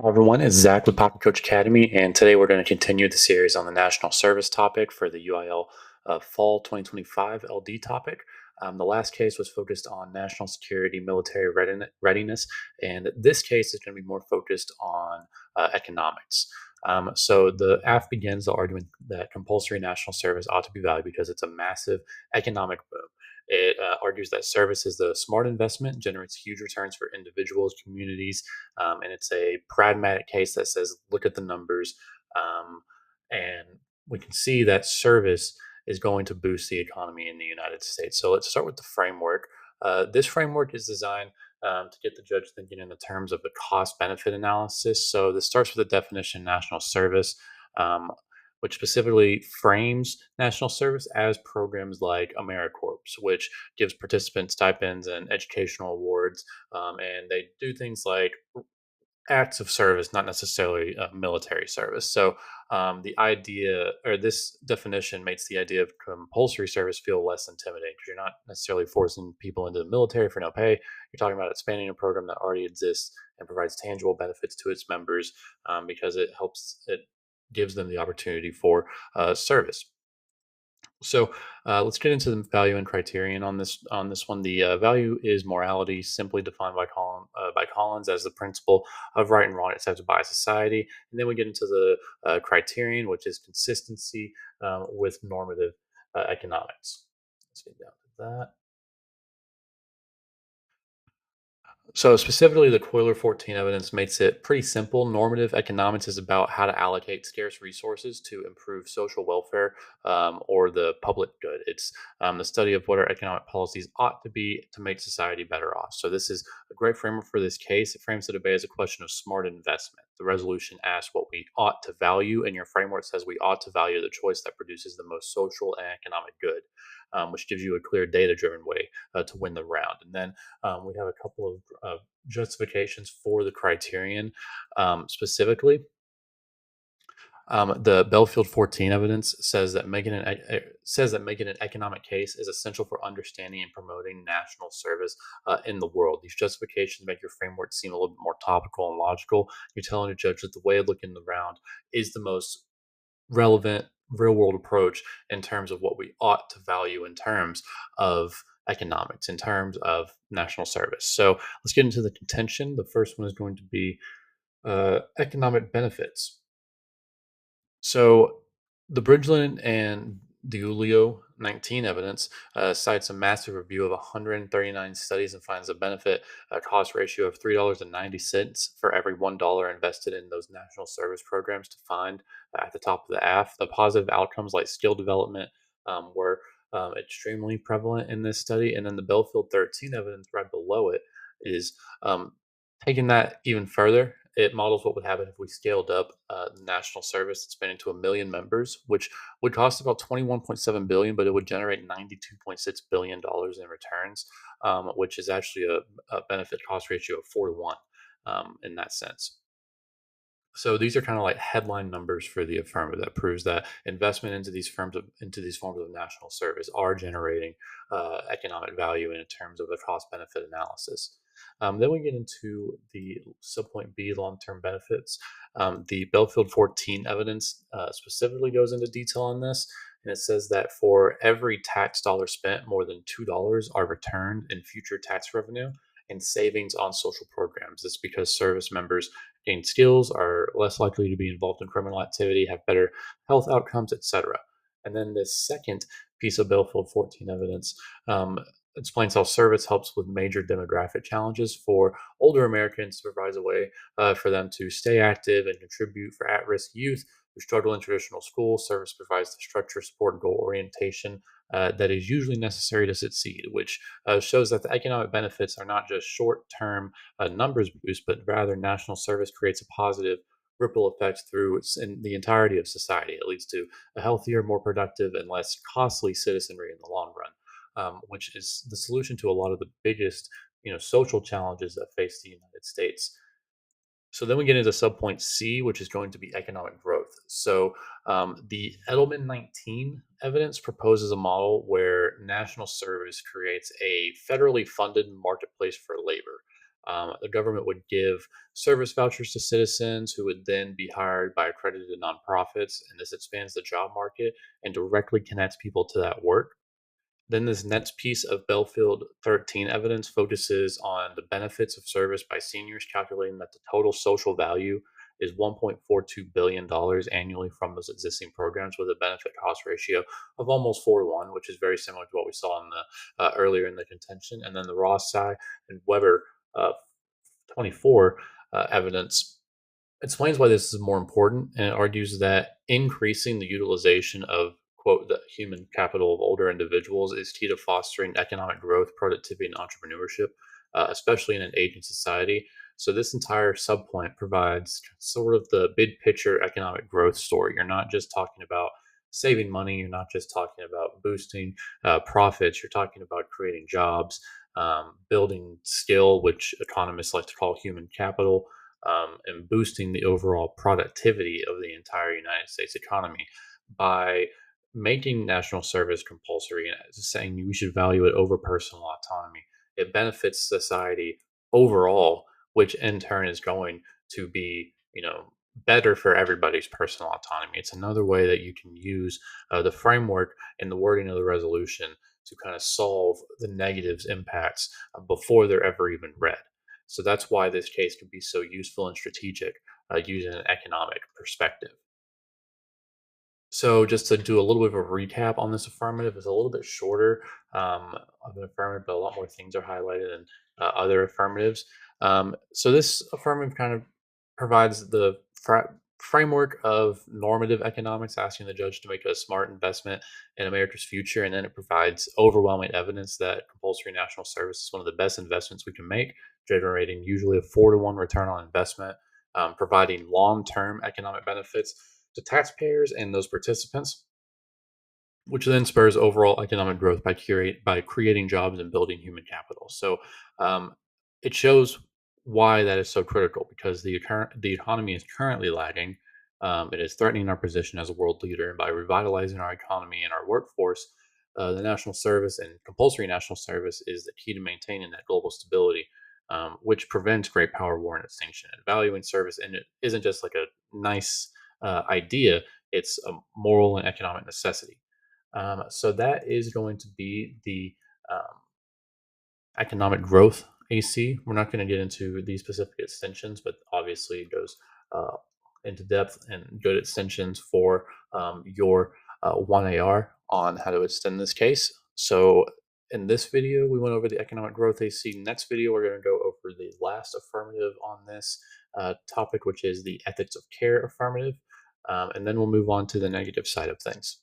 Hi everyone, it's Zach with Pocket Coach Academy, and today we're going to continue the series on the national service topic for the UIL Fall 2025 LD topic. The last case was focused on national security, military readiness, and this case is going to be more focused on economics. So the AF begins the argument that compulsory national service ought to be valued because it's a massive economic boom. It argues that service is the smart investment, generates huge returns for individuals, communities, and it's a pragmatic case that says, look at the numbers. Um, and we can see that service is going to boost the economy in the United States. So let's start with the framework. This framework is designed to get the judge thinking in the terms of a cost benefit analysis. So this starts with the definition national service, um, which specifically frames national service as programs like AmeriCorps, which gives participants stipends and educational awards. And they do things like acts of service, not necessarily military service. So the idea or this definition makes the idea of compulsory service feel less intimidating because you're not necessarily forcing people into the military for no pay. You're talking about expanding a program that already exists and provides tangible benefits to its members because it gives them the opportunity for service. So let's get into the value and criterion on this one. The value is morality, simply defined by Collins as the principle of right and wrong accepted by society. And then we get into the criterion, which is consistency with normative economics. Let's get down to that. So specifically, the Coiler 14 evidence makes it pretty simple. Normative economics is about how to allocate scarce resources to improve social welfare or the public good. It's the study of what our economic policies ought to be to make society better off. So this is a great framework for this case. It frames the debate as a question of smart investment. The resolution asks what we ought to value, and your framework says we ought to value the choice that produces the most social and economic good, which gives you a clear data-driven way to win the round. And then we have a couple of justifications for the criterion specifically. The Belfield 14 evidence says that making an economic case is essential for understanding and promoting national service in the world. These justifications make your framework seem a little bit more topical and logical. You're telling a judge that the way of looking around is the most relevant real world approach in terms of what we ought to value in terms of economics, in terms of national service. So let's get into the contention. The first one is going to be economic benefits. So the Bridgeland and the UIL 19 evidence cites a massive review of 139 studies and finds a benefit cost ratio of $3.90 for every $1 invested in those national service programs to find at the top of the AF. The positive outcomes like skill development were extremely prevalent in this study. And then the Belfield 13 evidence right below it is taking that even further. It models what would happen if we scaled up the national service expanding to 1 million members, which would cost about 21.7 billion, but it would generate 92.6 billion dollars in returns, which is actually a benefit cost ratio of 4 to 1 in that sense. So these are kind of like headline numbers for the affirmative that proves that investment into these forms of national service are generating economic value in terms of a cost benefit analysis. Then we get into the subpoint B, long term benefits. The Belfield 14 evidence specifically goes into detail on this, and it says that for every tax dollar spent, more than $2 are returned in future tax revenue and savings on social programs. This is because service members gain skills, are less likely to be involved in criminal activity, have better health outcomes, etc. And then the second piece of Belfield 14 evidence explains how service helps with major demographic challenges for older Americans to provide a way for them to stay active and contribute for at risk youth who struggle in traditional schools. Service provides the structure, support, and goal orientation that is usually necessary to succeed, which shows that the economic benefits are not just short term numbers boost, but rather national service creates a positive ripple effect through in the entirety of society. It leads to a healthier, more productive, and less costly citizenry in the long run, which is the solution to a lot of the biggest, social challenges that face the United States. So then we get into subpoint C, which is going to be economic growth. So the Edelman 19 evidence proposes a model where national service creates a federally funded marketplace for labor. The government would give service vouchers to citizens who would then be hired by accredited nonprofits, and this expands the job market and directly connects people to that work. Then this next piece of Belfield 13 evidence focuses on the benefits of service by seniors, calculating that the total social value is $1.42 billion annually from those existing programs with a benefit cost ratio of almost 4 to 1, which is very similar to what we saw in the earlier in the contention. And then the Rothschild and Weber uh, 24 evidence explains why this is more important, and it argues that increasing the utilization of quote the human capital of older individuals is key to fostering economic growth, productivity, and entrepreneurship, especially in an aging society. So this entire subpoint provides sort of the big picture economic growth story. You're not just talking about saving money. You're not just talking about boosting profits. You're talking about creating jobs, building skill, which economists like to call human capital, and boosting the overall productivity of the entire United States economy by making national service compulsory and saying we should value it over personal autonomy. It benefits society overall, which in turn is going to be, better for everybody's personal autonomy. It's another way that you can use the framework and the wording of the resolution to kind of solve the negatives impacts before they're ever even read. So that's why this case can be so useful and strategic using an economic perspective. So just to do a little bit of a recap on this affirmative, it's a little bit shorter of an affirmative, but a lot more things are highlighted than other affirmatives. So this affirmative kind of provides the framework of normative economics, asking the judge to make a smart investment in America's future, and then it provides overwhelming evidence that compulsory national service is one of the best investments we can make, generating usually a 4 to 1 return on investment, providing long-term economic benefits to taxpayers and those participants, which then spurs overall economic growth by creating jobs and building human capital. So um, it shows why that is so critical because the economy is currently lagging. It is threatening our position as a world leader, and by revitalizing our economy and our workforce, the national service and compulsory national service is the key to maintaining that global stability. Which prevents great power war and extinction. And valuing service and it isn't just like a nice idea; it's a moral and economic necessity. So that is going to be the um, economic growth AC. We're not going to get into these specific extensions, but obviously it goes uh, into depth and good extensions for your 1AR on how to extend this case. So in this video, we went over the economic growth AC. Next video, we're going to go over the last affirmative on this topic, which is the ethics of care affirmative. And then we'll move on to the negative side of things.